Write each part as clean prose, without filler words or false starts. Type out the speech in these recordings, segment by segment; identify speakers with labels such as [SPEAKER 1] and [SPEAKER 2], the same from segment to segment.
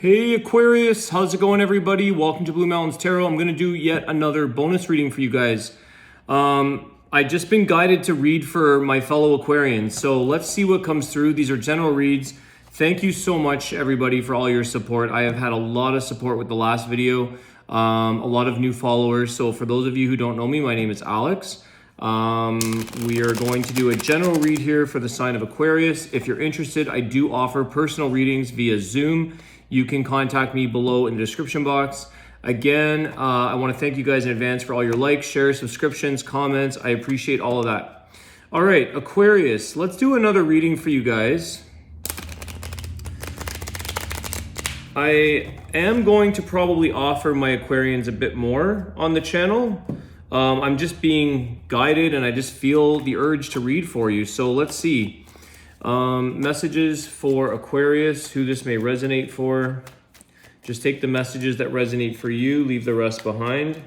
[SPEAKER 1] Hey Aquarius, how's it going everybody? Welcome to Blue Mountains Tarot. I'm going to do yet another bonus reading for you guys. I just been guided to read for my fellow Aquarians, so let's see what comes through. These are general reads. Thank you so much everybody for all your support. I have had a lot of support with the last video, a lot of new followers. So for those of you who don't know me, my name is Alex. We are going to do a general read here for the sign of Aquarius. If you're interested, I do offer personal readings via Zoom. You can contact me below in the description box. Again, I want to thank you guys in advance for all your likes, shares, subscriptions, comments. I appreciate all of that. All right, Aquarius, let's do another reading for you guys. I am going to probably offer my Aquarians a bit more on the channel. I'm just being guided and I just feel the urge to read for you. So let's see. Messages for Aquarius, who this may resonate for. Just take the messages that resonate for you, leave the rest behind.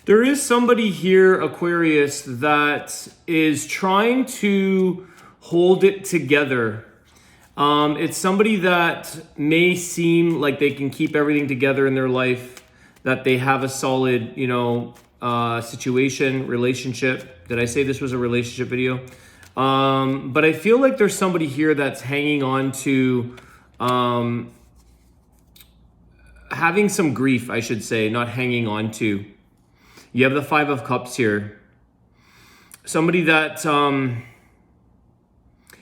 [SPEAKER 1] There is somebody here, Aquarius, that is trying to hold it together. It's somebody that may seem like they can keep everything together in their life, that they have a solid, situation, relationship. Did I say this was a relationship video? But I feel like there's somebody here that's hanging on to having some grief, I should say, not hanging on to. You have the Five of Cups here. Somebody that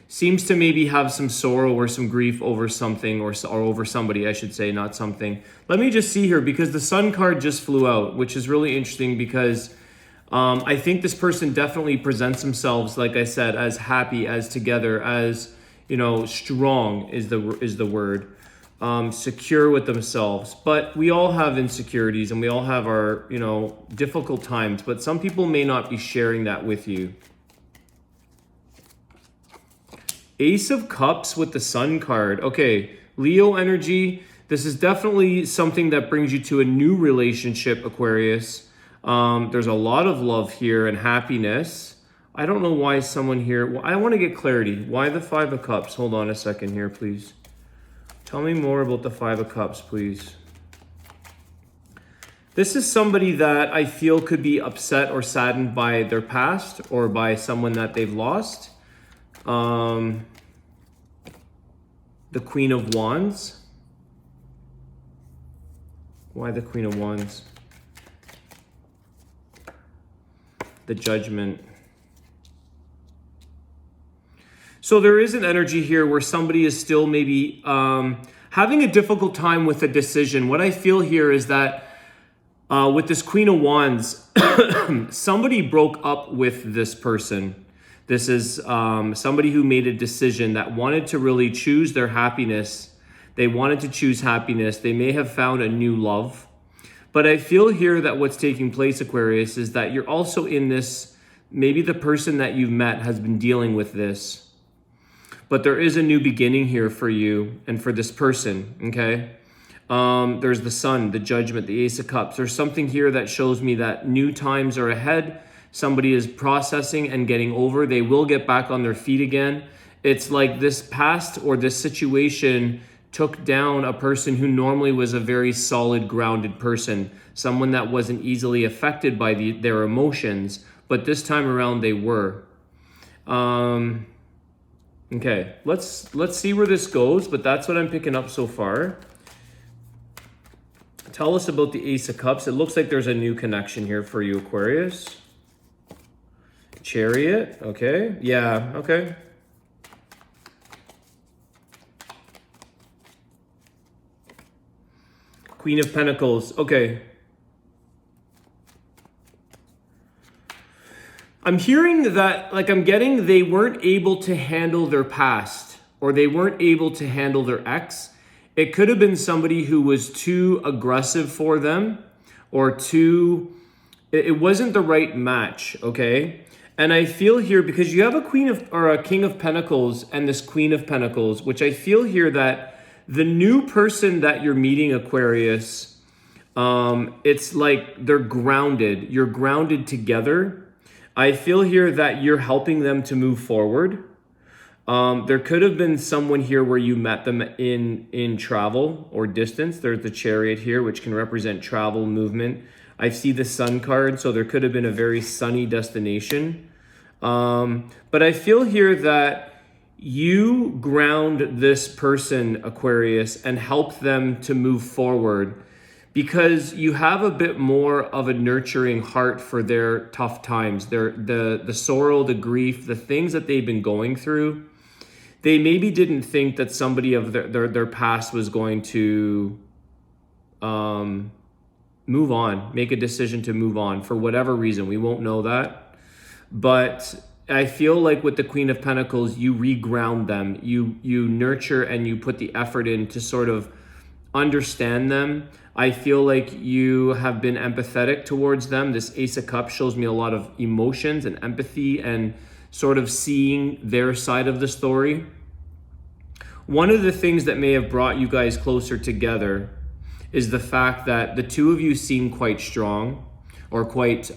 [SPEAKER 1] seems to maybe have some sorrow or some grief over something or over somebody, I should say, not something. Let me just see here, because the Sun card just flew out, which is really interesting because I think this person definitely presents themselves, like I said, as happy, as together, as, strong is the word. Secure with themselves. But we all have insecurities and we all have our, difficult times, but some people may not be sharing that with you. Ace of Cups with the Sun card. Okay, Leo energy. This is definitely something that brings you to a new relationship, Aquarius. There's a lot of love here and happiness. I don't know why someone here... Well, I want to get clarity. Why the Five of Cups? Hold on a second here, please. Tell me more about the Five of Cups, please. This is somebody that I feel could be upset or saddened by their past or by someone that they've lost. The Queen of Wands. Why the Queen of Wands? The Judgment. So there is an energy here where somebody is still maybe having a difficult time with a decision. What I feel here is that with this Queen of Wands, somebody broke up with this person. This is somebody who made a decision that wanted to really choose their happiness. They wanted to choose happiness. They may have found a new love. But I feel here that what's taking place, Aquarius, is that you're also in this, maybe the person that you've met has been dealing with this. But there is a new beginning here for you and for this person, okay? There's the Sun, the Judgment, the Ace of Cups. There's something here that shows me that new times are ahead. Somebody is processing and getting over. They will get back on their feet again. It's like this past or this situation took down a person who normally was a very solid, grounded person. Someone that wasn't easily affected by their emotions. But this time around they were. Okay, let's see where this goes. But that's what I'm picking up so far. Tell us about the Ace of Cups. It looks like there's a new connection here for you, Aquarius. Chariot, okay. Yeah, okay. Queen of Pentacles, okay. I'm hearing that, I'm getting they weren't able to handle their past or they weren't able to handle their ex. It could have been somebody who was too aggressive for them or it wasn't the right match, okay? And I feel here, because you have a King of Pentacles and this Queen of Pentacles, which I feel here that The new person that you're meeting, Aquarius, it's like they're grounded. You're grounded together. I feel here that you're helping them to move forward. There could have been someone here where you met them in travel or distance. There's the Chariot here, which can represent travel, movement. I see the Sun card, so there could have been a very sunny destination. But I feel here that you ground this person, Aquarius, and help them to move forward because you have a bit more of a nurturing heart for their tough times, the sorrow, the grief, the things that they've been going through. They maybe didn't think that somebody of their past was going to move on, make a decision to move on for whatever reason. We won't know that. But I feel like with the Queen of Pentacles, you reground them. You nurture and you put the effort in to sort of understand them. I feel like you have been empathetic towards them. This Ace of Cups shows me a lot of emotions and empathy and sort of seeing their side of the story. One of the things that may have brought you guys closer together is the fact that the two of you seem quite strong or quite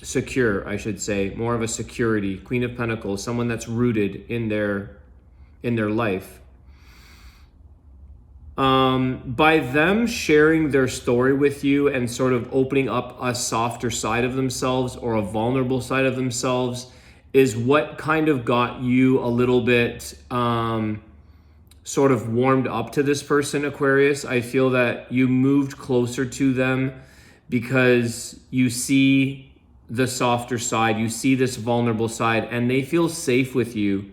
[SPEAKER 1] secure, I should say, more of a security. Queen of Pentacles, someone that's rooted in their life. By them sharing their story with you and sort of opening up a softer side of themselves or a vulnerable side of themselves is what kind of got you a little bit sort of warmed up to this person, Aquarius. I feel that you moved closer to them because you see the softer side, you see this vulnerable side, and they feel safe with you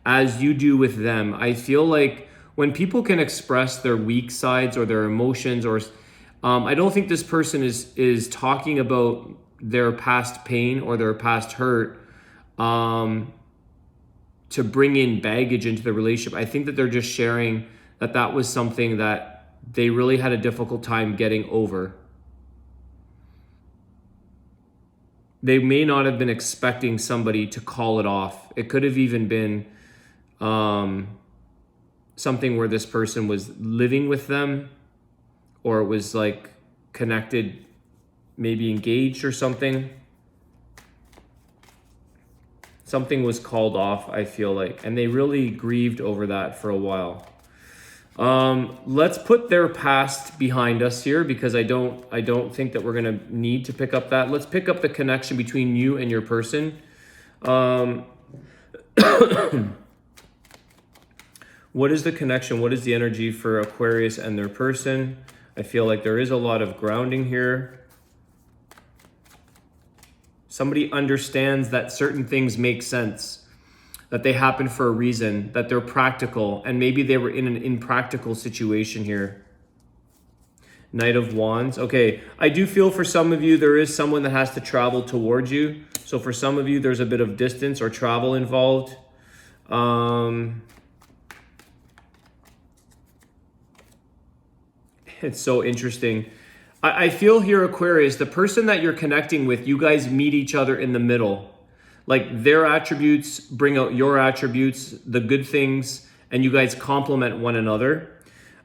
[SPEAKER 1] as you do with them. I feel like when people can express their weak sides or their emotions, or I don't think this person is talking about their past pain or their past hurt to bring in baggage into the relationship. I think that they're just sharing that was something that they really had a difficult time getting over. They may not have been expecting somebody to call it off. It could have even been something where this person was living with them, or it was like connected, maybe engaged or something. Something was called off, I feel like, and they really grieved over that for a while. Let's put their past behind us here because I don't think that we're gonna need to pick up that. Let's pick up the connection between you and your person. What is the connection? What is the energy for Aquarius and their person? I feel like there is a lot of grounding here. Somebody understands that certain things make sense, that they happen for a reason, that they're practical, and maybe they were in an impractical situation here. Knight of Wands. Okay, I do feel for some of you, there is someone that has to travel towards you. So for some of you, there's a bit of distance or travel involved. It's so interesting. I feel here, Aquarius, the person that you're connecting with, you guys meet each other in the middle. Like their attributes bring out your attributes, the good things, and you guys complement one another.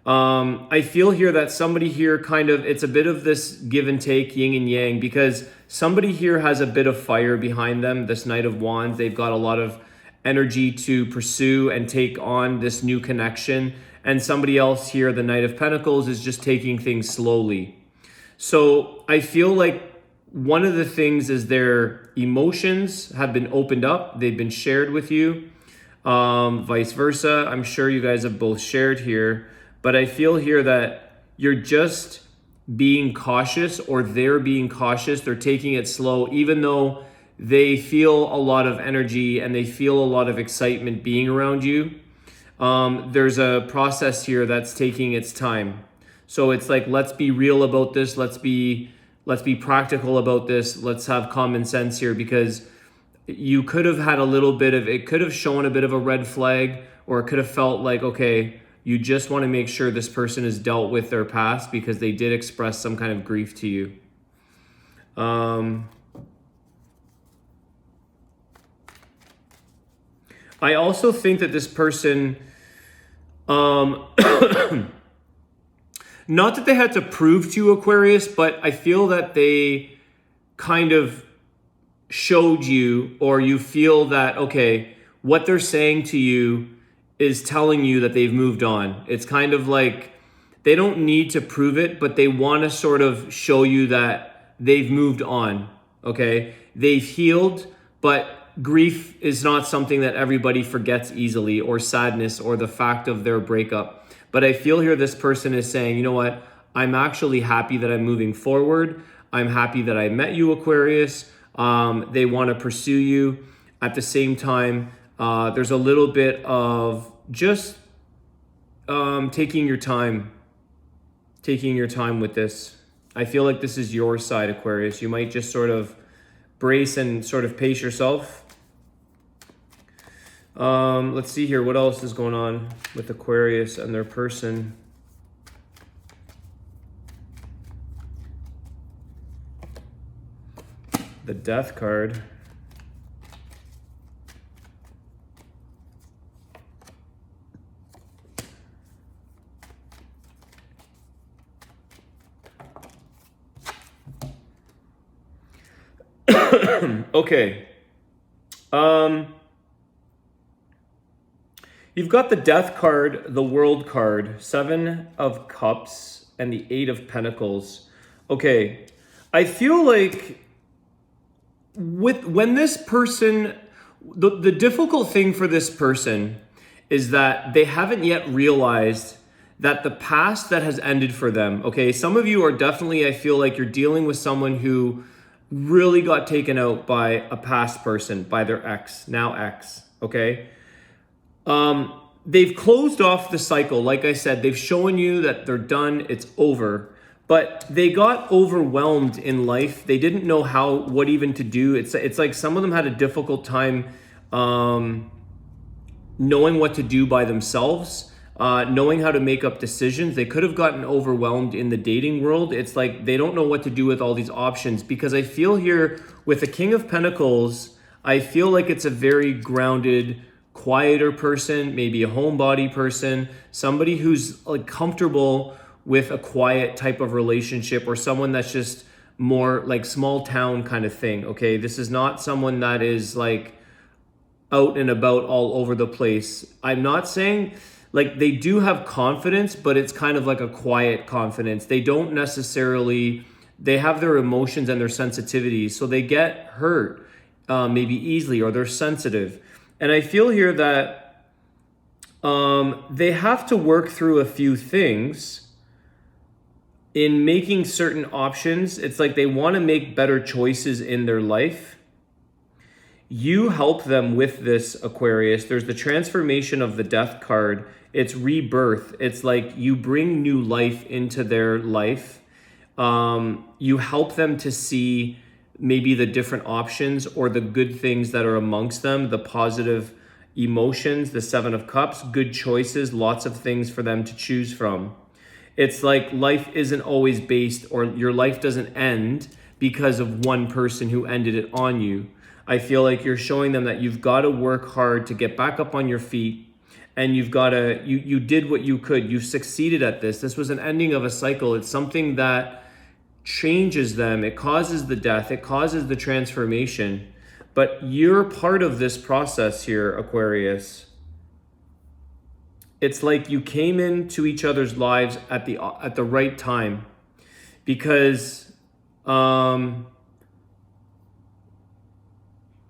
[SPEAKER 1] I feel here that somebody here kind of, it's a bit of this give and take, yin and yang, because somebody here has a bit of fire behind them, this Knight of Wands. They've got a lot of energy to pursue and take on this new connection. And somebody else here, the Knight of Pentacles, is just taking things slowly. So I feel like one of the things is their emotions have been opened up. They've been shared with you. Vice versa. I'm sure you guys have both shared here. But I feel here that you're just being cautious, or they're being cautious. They're taking it slow, even though they feel a lot of energy and they feel a lot of excitement being around you. There's a process here that's taking its time. So it's like, let's be real about this. Let's be practical about this. Let's have common sense here, because you could have had a little bit of, it could have shown a bit of a red flag, or it could have felt like, okay, you just want to make sure this person has dealt with their past because they did express some kind of grief to you. I also think that this person, Not that they had to prove to you, Aquarius, but I feel that they kind of showed you, or you feel that, okay, what they're saying to you is telling you that they've moved on. It's kind of like they don't need to prove it, but they want to sort of show you that they've moved on, okay? They've healed, but grief is not something that everybody forgets easily, or sadness, or the fact of their breakup. But I feel here this person is saying, you know what? I'm actually happy that I'm moving forward. I'm happy that I met you, Aquarius. They want to pursue you. At the same time, there's a little bit of just taking your time with this. I feel like this is your side, Aquarius. You might just sort of brace and sort of pace yourself. Let's see here. What else is going on with Aquarius and their person? The Death card. Okay. You've got the Death card, the World card, 7 of Cups, and the 8 of Pentacles. Okay. I feel like when this person, the difficult thing for this person is that they haven't yet realized that the past that has ended for them, okay, some of you are definitely, I feel like you're dealing with someone who really got taken out by a past person, by their ex, now ex, okay? They've closed off the cycle. Like I said, they've shown you that they're done, it's over. But they got overwhelmed in life. They didn't know what even to do. It's like some of them had a difficult time knowing what to do by themselves, knowing how to make up decisions. They could have gotten overwhelmed in the dating world. It's like they don't know what to do with all these options, because I feel here with the King of Pentacles, I feel like it's a very grounded, quieter person, maybe a homebody person, somebody who's like comfortable with a quiet type of relationship, or someone that's just more like small town kind of thing, okay? This is not someone that is like out and about all over the place. I'm not saying, like, they do have confidence, but it's kind of like a quiet confidence. They don't necessarily, they have their emotions and their sensitivities, so they get hurt maybe easily, or they're sensitive. And I feel here that they have to work through a few things in making certain options. It's like they want to make better choices in their life. You help them with this, Aquarius. There's the transformation of the Death card. It's rebirth. It's like you bring new life into their life. You help them to see maybe the different options or the good things that are amongst them, the positive emotions, the 7 of Cups, good choices, lots of things for them to choose from. It's like life isn't always based, or your life doesn't end because of one person who ended it on you. I feel like you're showing them that you've got to work hard to get back up on your feet, and you've got to, you did what you could. You've succeeded at this. This was an ending of a cycle. It's something that changes them. It causes the death. It causes the transformation. But you're part of this process here, Aquarius. It's like you came into each other's lives at the right time, because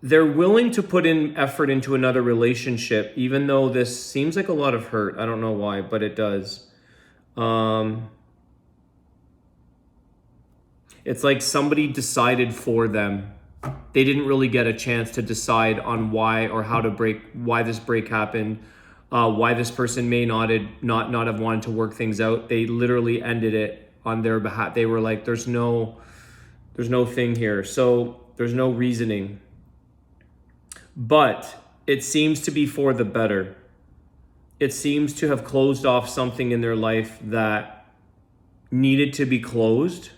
[SPEAKER 1] they're willing to put in effort into another relationship, even though this seems like a lot of hurt. I don't know why, but it does. It's like somebody decided for them. They didn't really get a chance to decide on why or how to why this break happened. Why this person may not have wanted to work things out. They literally ended it on their behalf. They were like, there's no thing here. So there's no reasoning. But it seems to be for the better. It seems to have closed off something in their life that needed to be closed.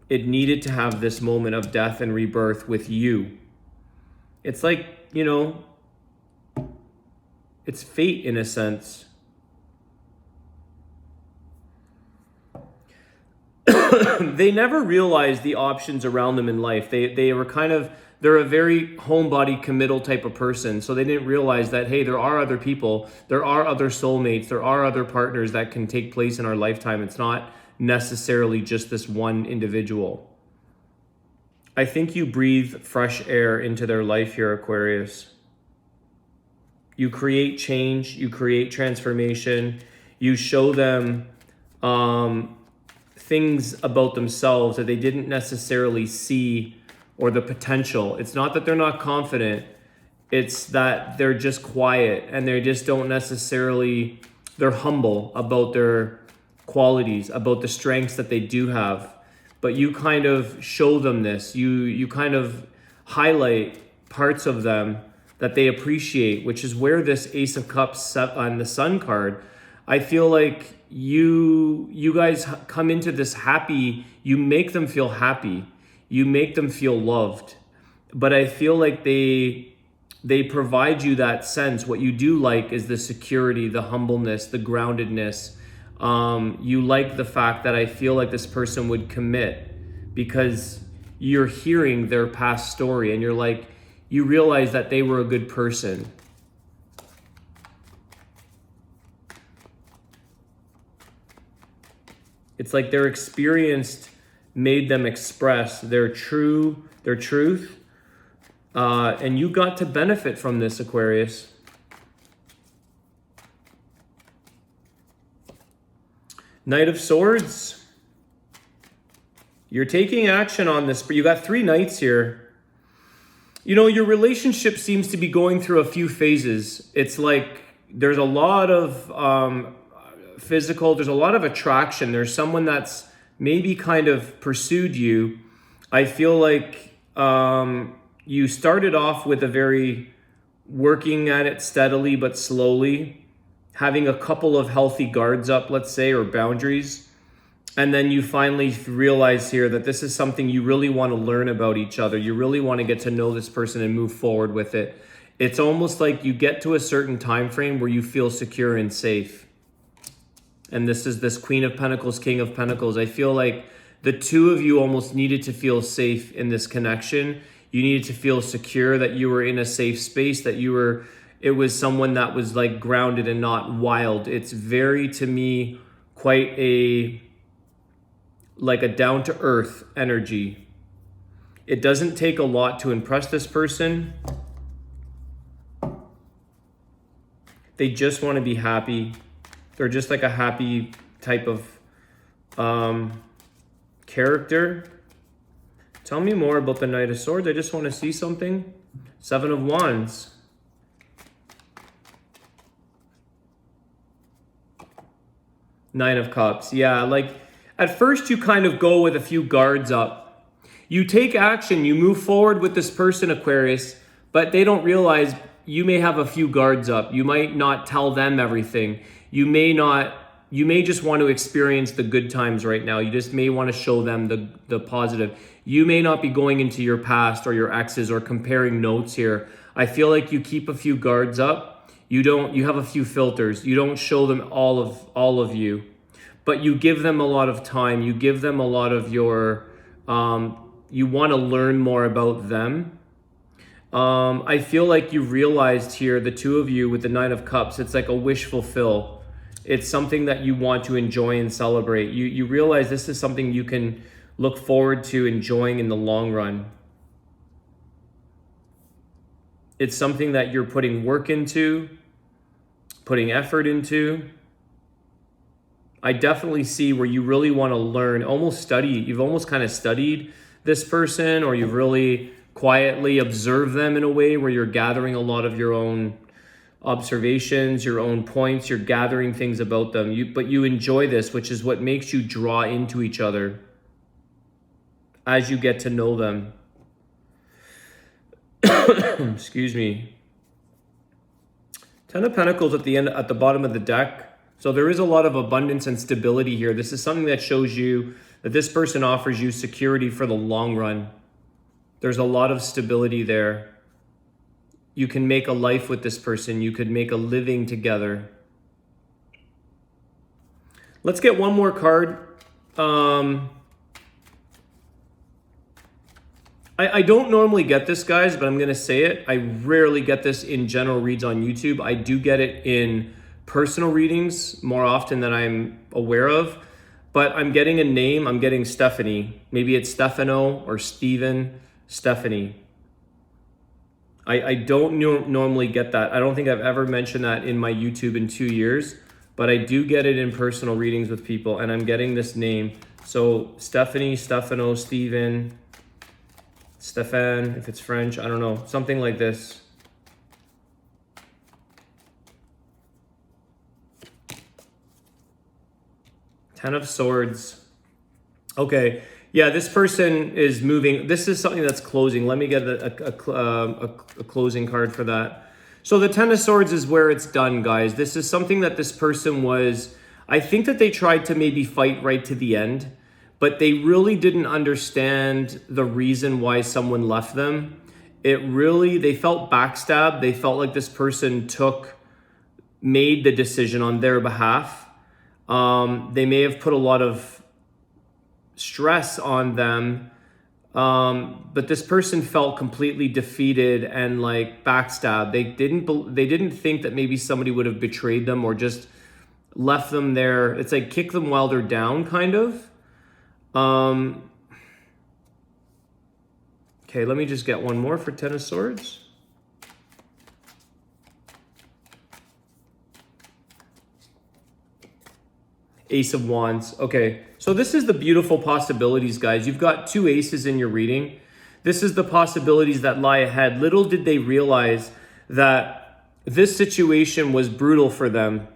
[SPEAKER 1] It needed to have this moment of death and rebirth with you. It's like, it's fate in a sense. they never realized the options around them in life. They were kind of, they're a very homebody committal type of person. So they didn't realize that, hey, there are other people, there are other soulmates, there are other partners that can take place in our lifetime. It's not necessarily just this one individual. I think you breathe fresh air into their life here, Aquarius. You create change, you create transformation, you show them things about themselves that they didn't necessarily see, or the potential. It's not that they're not confident, it's that they're just quiet and they just don't necessarily, they're humble about their qualities, about the strengths that they do have. But you kind of show them this, you kind of highlight parts of them that they appreciate, which is where this Ace of Cups on the Sun card, I feel like you guys come into this happy, you make them feel happy, you make them feel loved. But I feel like they provide you that sense. What you do like is the security, the humbleness, the groundedness. You like the fact that I feel like this person would commit because you're hearing their past story and you're like, you realize that they were a good person. It's like their experience made them express their truth, and you got to benefit from this, Aquarius. Knight of Swords. You're taking action on this, but you got 3 knights here. You know, your relationship seems to be going through a few phases. It's like there's a lot of physical, there's a lot of attraction. There's someone that's maybe kind of pursued you. I feel like you started off with a very working at it steadily but slowly, having a couple of healthy guards up, let's say, or boundaries. And then you finally realize here that this is something you really want to learn about each other. You really want to get to know this person and move forward with it. It's almost like you get to a certain time frame where you feel secure and safe. And this is this Queen of Pentacles, King of Pentacles. I feel like the two of you almost needed to feel safe in this connection. You needed to feel secure, that you were in a safe space, that it was someone that was like grounded and not wild. It's very, to me, quite like a down-to-earth energy. It doesn't take a lot to impress this person. They just want to be happy. They're just like a happy type of character. Tell me more about the Knight of Swords. I just want to see something. 7 of Wands. Nine of Cups. Yeah, like at first you kind of go with a few guards up. You take action, you move forward with this person, Aquarius, but they don't realize you may have a few guards up. You might not tell them everything. You may just want to experience the good times right now. You just may want to show them the positive. You may not be going into your past or your exes or comparing notes here. I feel like you keep a few guards up. You have a few filters. You don't show them all of you, but you give them a lot of time. You give them a lot of your, you want to learn more about them. I feel like you realized here, the two of you with the Nine of Cups, it's like a wish fulfill. It's something that you want to enjoy and celebrate. You realize this is something you can look forward to enjoying in the long run. It's something that you're putting work into, putting effort into. I definitely see where you really want to learn, almost study. You've almost kind of studied this person, or you've really quietly observed them in a way where you're gathering a lot of your own observations, your own points. You're gathering things about them. But you enjoy this, which is what makes you draw into each other as you get to know them. Excuse me. 10 of Pentacles at the bottom of the deck. So there is a lot of abundance and stability here. This is something that shows you that this person offers you security for the long run. There's a lot of stability there. You can make a life with this person. You could make a living together. Let's get one more card. I don't normally get this, guys, but I'm going to say it. I rarely get this in general reads on YouTube. I do get it in personal readings more often than I'm aware of. But I'm getting a name. I'm getting Stephanie. Maybe it's Stefano or Steven. Stephanie. I don't normally get that. I don't think I've ever mentioned that in my YouTube in 2 years. But I do get it in personal readings with people. And I'm getting this name. So Stephanie, Stefano, Steven, Stefan, if it's French. I don't know. Something like this. Ten of Swords. Okay. Yeah, this person is moving. This is something that's closing. Let me get a closing card for that. So the Ten of Swords is where it's done, guys. This is something that this person was... I think that they tried to maybe fight right to the end, but they really didn't understand the reason why someone left them. They felt backstabbed. They felt like this person made the decision on their behalf. They may have put a lot of stress on them, but this person felt completely defeated and like backstabbed. They didn't think that maybe somebody would have betrayed them or just left them there. It's like kick them while they're down, kind of. Okay, let me just get one more for Ten of Swords. Ace of Wands. Okay, so this is the beautiful possibilities, guys. You've got 2 aces in your reading. This is the possibilities that lie ahead. Little did they realize that this situation was brutal for them.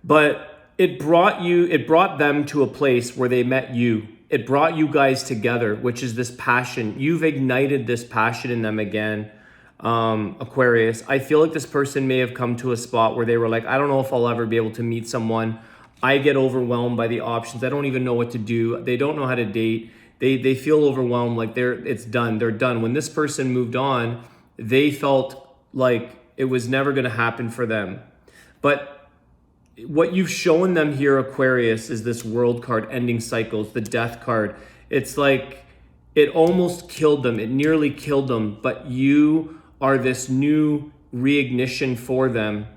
[SPEAKER 1] But it brought them to a place where they met you. It brought you guys together, which is this passion. You've ignited this passion in them again. Aquarius, I feel like this person may have come to a spot where they were like, I don't know if I'll ever be able to meet someone. I get overwhelmed by the options. I don't even know what to do. They don't know how to date. They feel overwhelmed, like it's done. They're done. When this person moved on, they felt like it was never going to happen for them. But what you've shown them here, Aquarius, is this World card, ending cycles, the Death card. It's like it almost killed them. It nearly killed them, but you are this new reignition for them.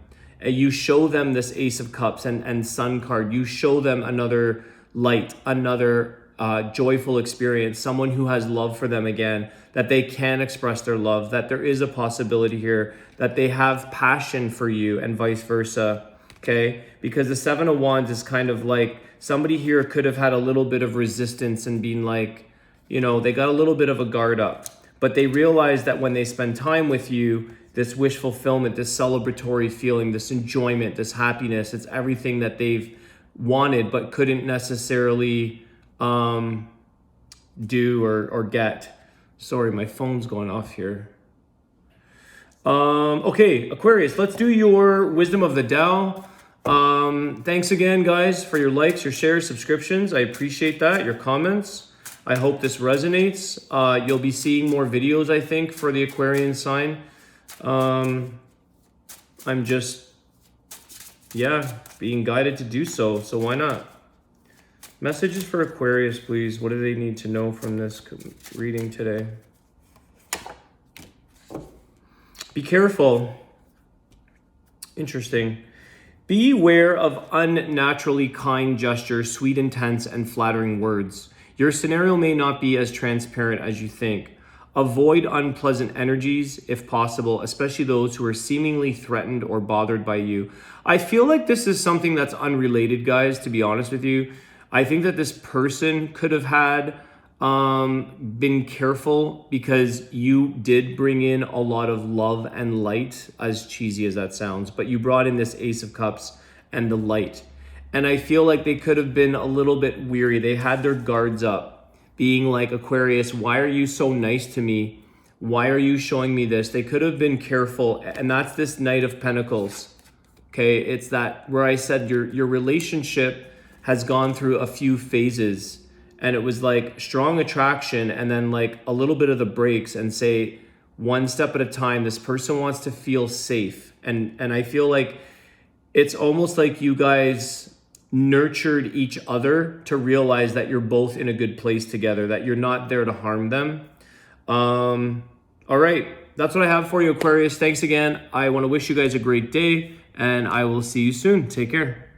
[SPEAKER 1] You show them this Ace of Cups and Sun card. You show them another light, another joyful experience, someone who has love for them again, that they can express their love, that there is a possibility here, that they have passion for you and vice versa, okay? Because the Seven of Wands is kind of like somebody here could have had a little bit of resistance and been like, you know, they got a little bit of a guard up. But they realize that when they spend time with you, this wish fulfillment, this celebratory feeling, this enjoyment, this happiness, it's everything that they've wanted but couldn't necessarily do or get. Sorry, my phone's going off here. Okay, Aquarius, let's do your Wisdom of the Tao. Thanks again, guys, for your likes, your shares, subscriptions. I appreciate that, your comments. I hope this resonates. You'll be seeing more videos, I think, for the Aquarian sign. I'm just, being guided to do so. So why not? Messages for Aquarius, please. What do they need to know from this reading today? Be careful. Interesting. Beware of unnaturally kind gestures, sweet intents, and flattering words. Your scenario may not be as transparent as you think. Avoid unpleasant energies if possible, especially those who are seemingly threatened or bothered by you. I feel like this is something that's unrelated, guys, to be honest with you. I think that this person could have had been careful because you did bring in a lot of love and light, as cheesy as that sounds, but you brought in this Ace of Cups and the light. And I feel like they could have been a little bit weary. They had their guards up, being like, Aquarius, why are you so nice to me? Why are you showing me this? They could have been careful. And that's this Knight of Pentacles. Okay, it's that where I said your relationship has gone through a few phases. And it was like strong attraction and then like a little bit of the breaks and say one step at a time. This person wants to feel safe. And I feel like it's almost like you guys nurtured each other to realize that you're both in a good place together, that you're not there to harm them. All right, that's what I have for you, Aquarius. Thanks again. I want to wish you guys a great day, and I will see you soon. Take care.